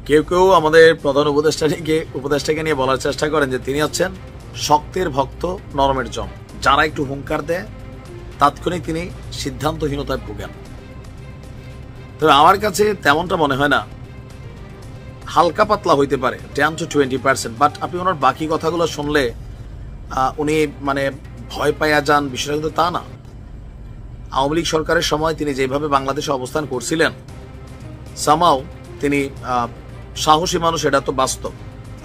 কেউ কেউ আমাদের প্রধান উপদেষ্টাকে নিয়ে বলার চেষ্টা করেন যে তিনি হচ্ছেন শক্তের ভক্ত নরমের জম, যারা একটু হুঙ্কার দেয় তাৎক্ষণিক তিনি সিদ্ধান্তহীনতায় ভোগেন। তবে আমার কাছে তেমনটা মনে হয় না, হালকা পাতলা হইতে পারে 10 to 20%, বাট আপনি ওনার বাকি কথাগুলো শুনলে উনি মানে ভয় পাইয়া যান, বিষয়টা কিন্তু তা না। আওয়ামী লীগ সরকারের সময় তিনি যেভাবে বাংলাদেশে অবস্থান করছিলেন, সামাও তিনি সাহসী মানুষ, এটা তো বাস্তব।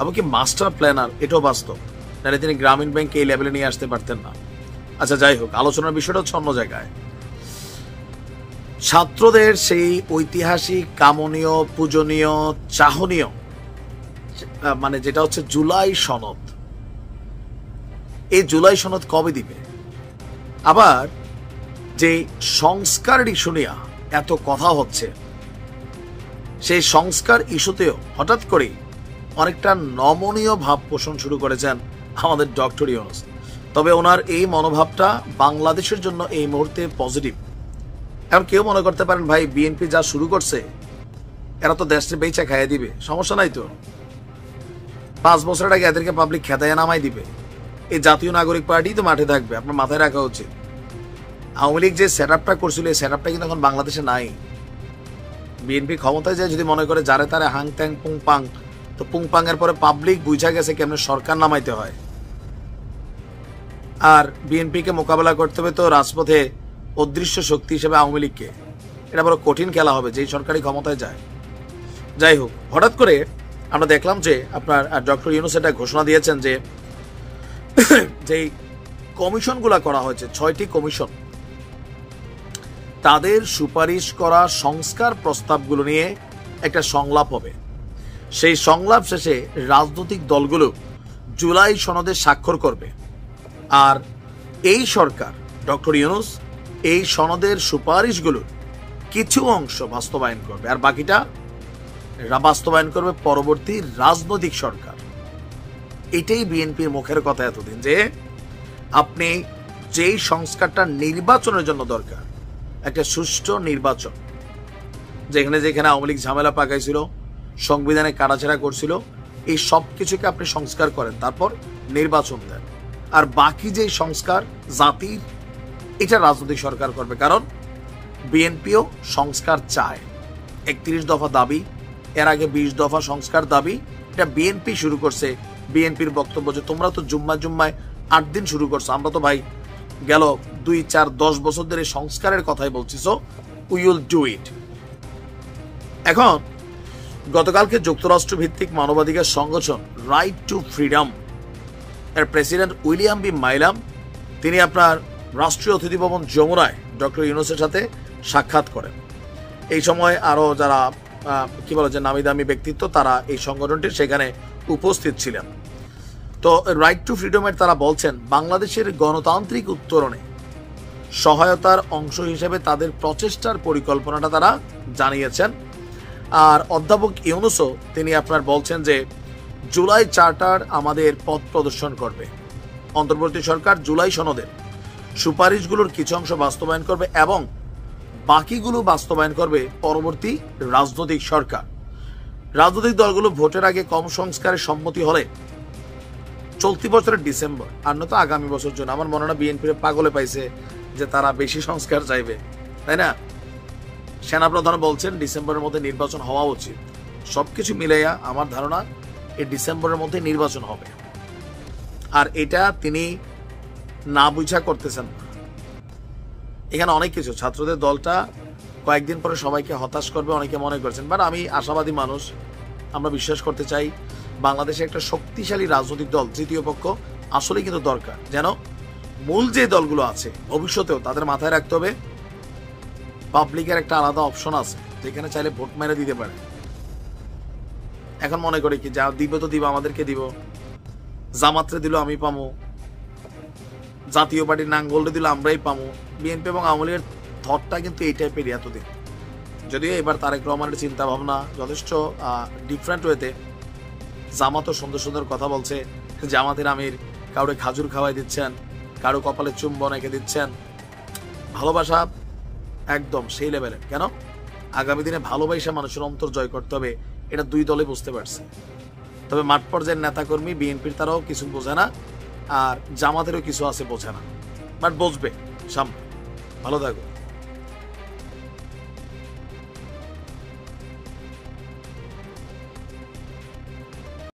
এমনকি মাস্টার প্ল্যানার, এটাও বাস্তব, নাহলে তিনি গ্রামীণ ব্যাংকে এই লেভেলে নিয়ে আসতে পারতেন না। আচ্ছা, যাই হোক, আলোচনার বিষয়টা হচ্ছে অন্য জায়গায়। ছাত্রদের সেই ঐতিহাসিক, কামনীয়, পূজনীয়, চাহনীয় মানে যেটা হচ্ছে জুলাই সনদ, এই জুলাই সনদ কবে দিবে? আবার যে সংস্কার ইস্যু নিয়ে এত কথা হচ্ছে, সেই সংস্কার ইস্যুতেও হঠাৎ করে অনেকটা নমনীয় ভাব পোষণ শুরু করেছেন আমাদের ডক্টর ইউনূস। তবে ওনার এই মনোভাবটা বাংলাদেশের জন্য এই মুহূর্তে পজিটিভ। এখন কেউ মনে করতে পারেন, ভাই বিএনপি যা শুরু করছে এরা তো দেশে বেচা খাইয়ে দিবে, সমস্যা নাই তো, 5 বছরের আগে এদেরকে পাবলিক খেদায় নামাই দিবে, এই জাতীয় নাগরিক পার্টি তো মাঠে থাকবে। আপনার মাথায় রাখা উচিত, আওয়ামী লীগ যে সেট আপটা করছিল, এই সেট আপটা কিন্তু এখন বাংলাদেশে নাই। বিএনপি ক্ষমতায় যায় যদি মনে করে যারে তারে হাং ত্যাং পুং পাং, তো পুং পাং এর পরে পাবলিক বুঝা গেছে কেমনে সরকার নামাইতে হয়। আর বিএনপিকে মোকাবেলা করতে হবে তো রাজপথে অদৃশ্য শক্তি হিসেবে আওয়ামী লীগকে, এটা বড় কঠিন খেলা হবে যেই সরকারি ক্ষমতায় যায়। যাই হোক, হঠাৎ করে আমরা দেখলাম যে আপনার ডক্টর ইউনূস এটা ঘোষণা দিয়েছেন যে যেই কমিশনগুলা করা হয়েছে, 6টি কমিশন, তাদের সুপারিশ করা সংস্কার প্রস্তাবগুলো নিয়ে একটা সংলাপ হবে। সেই সংলাপ শেষে রাজনৈতিক দলগুলো জুলাই সনদে স্বাক্ষর করবে। আর এই সরকার, ডক্টর ইউনূস, এই সনদের সুপারিশগুলোর কিছু অংশ বাস্তবায়ন করবে, আর বাকিটা বাস্তবায়ন করবে পরবর্তী রাজনৈতিক সরকার। এটাই বিএনপির মুখের কথা এতদিন, যে আপনি যেই সংস্কারটা নির্বাচনের জন্য দরকার, একটা সুষ্ঠু নির্বাচন, যেখানে যেখানে আওয়ামী লীগ ঝামেলা পাকাইছিল, সংবিধানে কাটাছেড়া করছিল, এই সব কিছুকে আপনি সংস্কার করেন, তারপর নির্বাচন দেন। আর বাকি যে সংস্কার জাতির, এটা রাজনৈতিক সরকার করবে। কারণ বিএনপিও সংস্কার চায়, 31 দফা দাবি, এর আগে 20 দফা সংস্কার দাবি, এটা বিএনপি শুরু করছে। বিএনপির বক্তব্য যে তোমরা তো জুম্মায় 8 দিন শুরু করছো, আমরা তো ভাই গেল 2, 4, 10 বছর ধরে সংস্কারের কথাই বলছিস, উই উইল ডু ইট। এখন গতকালকে যুক্তরাষ্ট্র ভিত্তিক মানবাধিকার সংগঠন রাইট টু ফ্রিডম এর প্রেসিডেন্ট উইলিয়াম বি মাইলাম, তিনি আপনার রাষ্ট্রীয় অতিথি ভবন যমুনায় ডক্টর ইউনূসের সাথে সাক্ষাৎ করেন। এই সময় আরো যারা কি বলে যে নামি দামি ব্যক্তিত্ব, তারা এই সংগঠনটির সেখানে উপস্থিত ছিলেন। তো রাইট টু ফ্রিডমের তারা বলছেন, বাংলাদেশের গণতান্ত্রিক উত্তরণে সহায়তার অংশ হিসেবে তাদের প্রচেষ্টার পরিকল্পনাটা তারা জানিয়েছেন। আর অধ্যাপক ইউনূসও তিনি আপনার বলছেন যে জুলাই চার্টার আমাদের পথ প্রদর্শন করবে। অন্তর্বর্তী সরকার জুলাই সনদের সুপারিশগুলোর কিছু অংশ বাস্তবায়ন করবে এবং বাকিগুলো বাস্তবায়ন করবে পরবর্তী রাজনৈতিক সরকার। রাজনৈতিক দলগুলো ভোটের আগে কম সংস্কারের সম্মতি হলে চলতি বছরের ডিসেম্বর, আর নয়তো আগামী বছর জন্য, আমার মনে হয় বিএনপি পাগলে পাইছে যে তারা বেশি সংস্কার চাইবে, তাই না? সেনাপ্রধান বলছেন ডিসেম্বরের মধ্যে নির্বাচন হওয়া উচিত। সবকিছু মিলাইয়া আমার ধারণা এই ডিসেম্বরের মধ্যে নির্বাচন হবে। আর এটা তিনি না বুঝা করতেছেন না। এখানে অনেক কিছু, ছাত্রদের দলটা কয়েকদিন পরে সবাইকে হতাশ করবে অনেকে মনে করছেন, বাট আমি আশাবাদী মানুষ, আমরা বিশ্বাস করতে চাই বাংলাদেশে একটা শক্তিশালী রাজনৈতিক দল, তৃতীয় পক্ষ আসলে কিন্তু দরকার। যেন মূল যে দলগুলো আছে ভবিষ্যতেও তাদের মাথায় রাখতে হবে পাবলিকের একটা আলাদা অপশন আছে, যেখানে চাইলে ভোট মেরে দিতে পারে। এখন মনে করি কি, যা দিব তো দিব, আমাদেরকে দিব, জামাতরে দিল আমি পামো, জাতীয় পার্টির নাঙ্গলরে দিল আমরাই পামো। বিএনপি এবং আওয়ামী লীগের থটটা কিন্তু এই টাইপেরই এতদিন। যদিও এবার তারেক রহমানের চিন্তা ভাবনা যথেষ্ট ডিফারেন্ট ওয়েতে। জামাতও সুন্দর সুন্দর কথা বলছে, জামাতের আমির কাউরে খাজুর খাওয়াই দিচ্ছেন, কারো কপালে চুম্বন এঁকে দিচ্ছেন। ভালোবাসা একদম সেই লেভেলের। কেন? আগামী দিনে ভালোবাসা মানুষের অন্তর জয় করতে হবে, এটা দুই দলে বুঝতে পারছে। তবে মাঠ পর্যায়ের নেতাকর্মী বিএনপির তারাও কিছু বোঝে না, আর জামাতেরও কিছু আছে বোঝে না, বাট বুঝবে সামনে। ভালো থাকো।